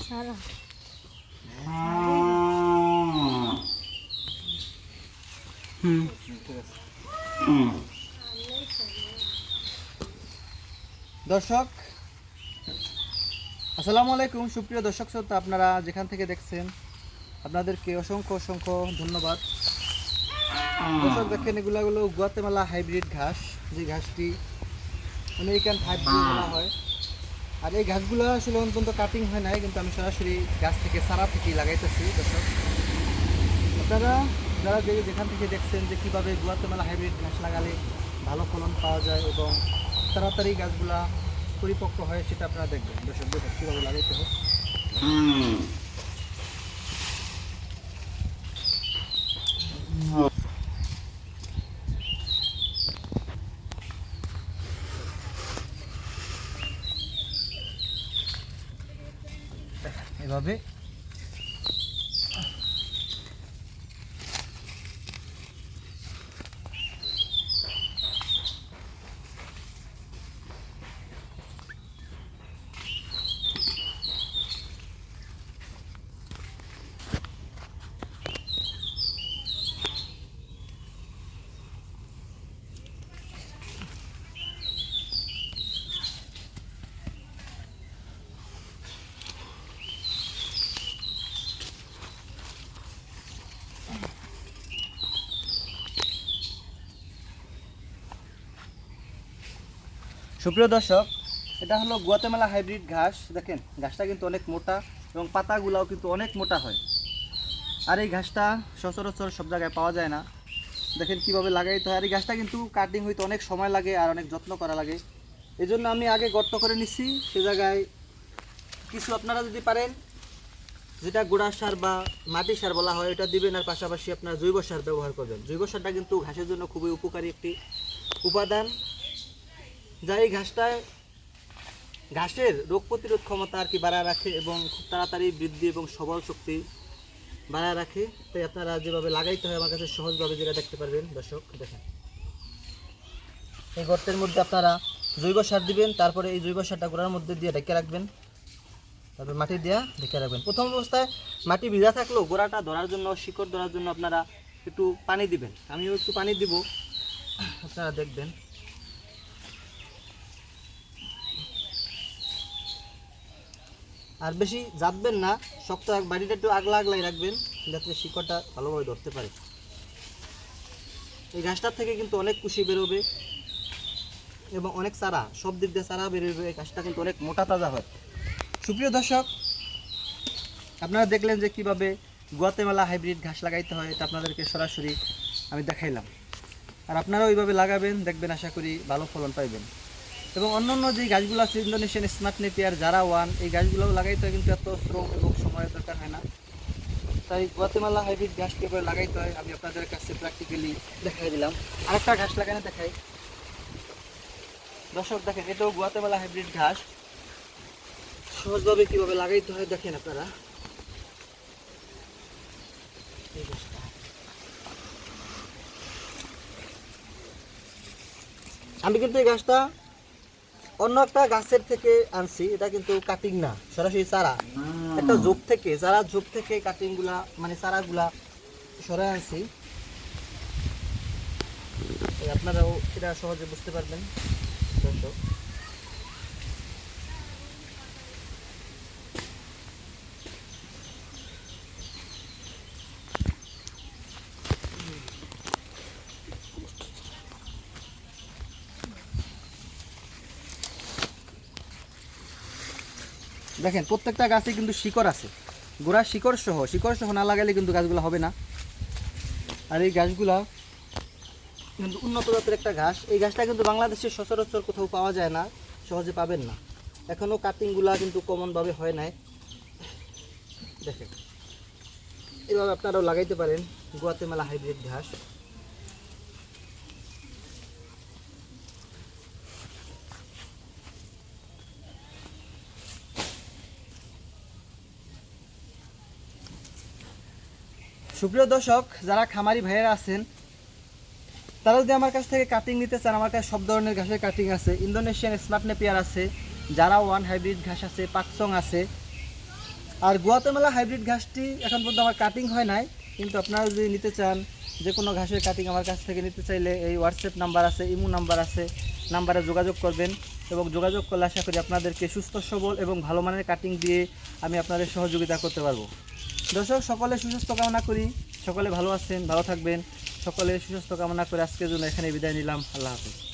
দর্শক আসসালামু আলাইকুম। সুপ্রিয় দর্শক শ্রোতা, আপনারা যেখান থেকে দেখছেন আপনাদেরকে অসংখ্য অসংখ্য ধন্যবাদ। দর্শক দেখেন, এগুলো হলো গুয়াতেমালা হাইব্রিড ঘাস, যে ঘাসটি আমেরিকান 5G বলা হয়। আর এই ঘাসগুলো আসলে অন্তত কাটিং হয় নাই, কিন্তু আমি সরাসরি গাছ থেকে চারা থেকে লাগাইতেছি। দর্শক আপনারা যারা যেখান থেকে দেখছেন যে কীভাবে গুয়াতেমালা হাইব্রিড ঘাস লাগালে ভালো ফলন পাওয়া যায় এবং তাড়াতাড়ি গাছগুলা পরিপক্ক হয়, সেটা আপনারা দেখবেন। দর্শক দেখুন কীভাবে লাগাইতে হয়। এভাবে সুপ্রিয় দর্শক, এটা হলো গুয়াতেমালা হাইব্রিড ঘাস। দেখেন ঘাসটা কিন্তু অনেক মোটা এবং পাতাগুলাও কিন্তু অনেক মোটা হয়। আর এই ঘাসটা সচরাচর সব জায়গায় পাওয়া যায় না। দেখেন কিভাবে লাগাইতে হয়। আর এই ঘাসটা কিন্তু কাটিং হইতে অনেক সময় লাগে আর অনেক যত্ন করা লাগে। এই জন্য আমি আগে গর্ত করে নিচ্ছি। সে জায়গায় কিছু আপনারা যদি পারেন, যেটা গোড়া সার বা মাটি সার বলা হয়, এটা দিবেন। আর পাশাপাশি আপনার জৈব সার ব্যবহার করবেন। জৈব সারটা কিন্তু ঘাসের জন্য খুবই উপকারী একটি উপাদান, যা এই ঘাসের রোগ প্রতিরোধ ক্ষমতা আর কি বাড়ায় রাখে এবং খুব তাড়াতাড়ি বৃদ্ধি এবং সবল শক্তি বাড়ায় রাখে। তাই আপনারা যেভাবে লাগাইতে হয় আমার কাছে সহজভাবে যেটা দেখতে পারবেন। দর্শক দেখেন, এই গর্তের মধ্যে আপনারা জৈব সার দিবেন। তারপরে এই জৈব সারটা গোড়ার মধ্যে দিয়ে ঢেকে রাখবেন। তারপর মাটি দিয়ে ঢেকে রাখবেন। প্রথম অবস্থায় মাটি ভিজা থাকলেও গোড়াটা ধরার জন্য, শিকড় ধরার জন্য আপনারা একটু পানি দিবেন। আমিও একটু পানি দিব, আপনারা দেখবেন। আর বেশি জাপবেন না, শক্ত বাড়িটা একটু আগলাই রাখবেন, যাতে শিকড়টা ভালোভাবে ধরতে পারে। এই ঘাসটার থেকে কিন্তু অনেক কুশি বেরোবে এবং অনেক চারা, সব দিক দিয়ে চারা বেরোবে। এই ঘাসটা কিন্তু অনেক মোটা তাজা হয়। সুপ্রিয় দর্শক, আপনারা দেখলেন যে কীভাবে গুয়াতেমালা হাইব্রিড ঘাস লাগাইতে হয়, এটা আপনাদেরকে সরাসরি আমি দেখাইলাম। আর আপনারাও ওইভাবে লাগাবেন, দেখবেন আশা করি ভালো ফলন পাইবেন। এবং অন্যান্য যে গাছগুলো আছে, Indonesian smart Napier, Zara one, এই গাছগুলোও লাগাইতে হয়, কিন্তু এত শ্রম এবং সময়ের দরকার হয় না। তাই গুয়াতেমালা হাইব্রিড ঘাস কীভাবে লাগাইতে হয় আমি আপনাদের কাছে প্র্যাকটিক্যালি দেখাই দিলাম। আরেকটা ঘাস লাগানো দেখাই। দর্শক দেখেন, এটাও গুয়াতেমালা হাইব্রিড ঘাস। সহজভাবে কীভাবে লাগাইতে হয় দেখেন আপনারা। আমি কিন্তু এই গাছটা অন্য একটা গাছের থেকে আনছি, এটা কিন্তু কাটিং না, সরাসরি চারা। একটা ঝোপ থেকে, চারা ঝোপ থেকে কাটিংগুলা মানে চারাগুলা সরাই আনছি। আপনারাও এটা সহজে বুঝতে পারবেন। দর্শক দেখেন, প্রত্যেকটা গাছে কিন্তু শিকড় আছে, গোড়া শিকড় সহ না লাগালে কিন্তু গাছগুলো হবে না। আর এই গাছগুলা কিন্তু উন্নত জাতের একটা ঘাস। এই ঘাসটা কিন্তু বাংলাদেশের সচরাচর কোথাও পাওয়া যায় না, সহজে পাবেন না। এখনও কাটিংগুলা কিন্তু কমনভাবে হয় নাই। দেখেন, এভাবে আপনারাও লাগাইতে পারেন গুয়াতেমালা হাইব্রিড ঘাস। সুপ্রিয় দর্শক, যারা খামারি ভাইয়েরা আছেন, তারা যদি আমার কাছ থেকে কাটিং নিতে চান, আমার কাছে সব ধরনের ঘাসের কাটিং আছে। ইন্দোনেশিয়ান স্মার্ট নেপিয়ার আছে, জারা ওয়ান হাইব্রিড ঘাস আছে, পাকসং আছে, আর গুয়াতেমালা হাইব্রিড ঘাসটি এখন পর্যন্ত আমার কাটিং হয় নাই, কিন্তু আপনারা যদি নিতে চান যে কোনো ঘাসের কাটিং আমার কাছ থেকে নিতে চাইলে এই হোয়াটসঅ্যাপ নাম্বার আছে, ইমো নাম্বার আছে, নাম্বারে যোগাযোগ করবেন এবং যোগাযোগ করলে আশা করি আপনাদেরকে সুস্থ সবল এবং ভালো মানের কাটিং দিয়ে আমি আপনাদের সহযোগিতা করতে পারবো। দর্শক, সকলে সুস্বাস্থ্য কামনা করি, সকলে ভালো আছেন, ভালো থাকবেন, সকলে সুস্বাস্থ্য কামনা করে আজকের জন্য এখানে বিদায় নিলাম। আল্লাহ হাফেজ।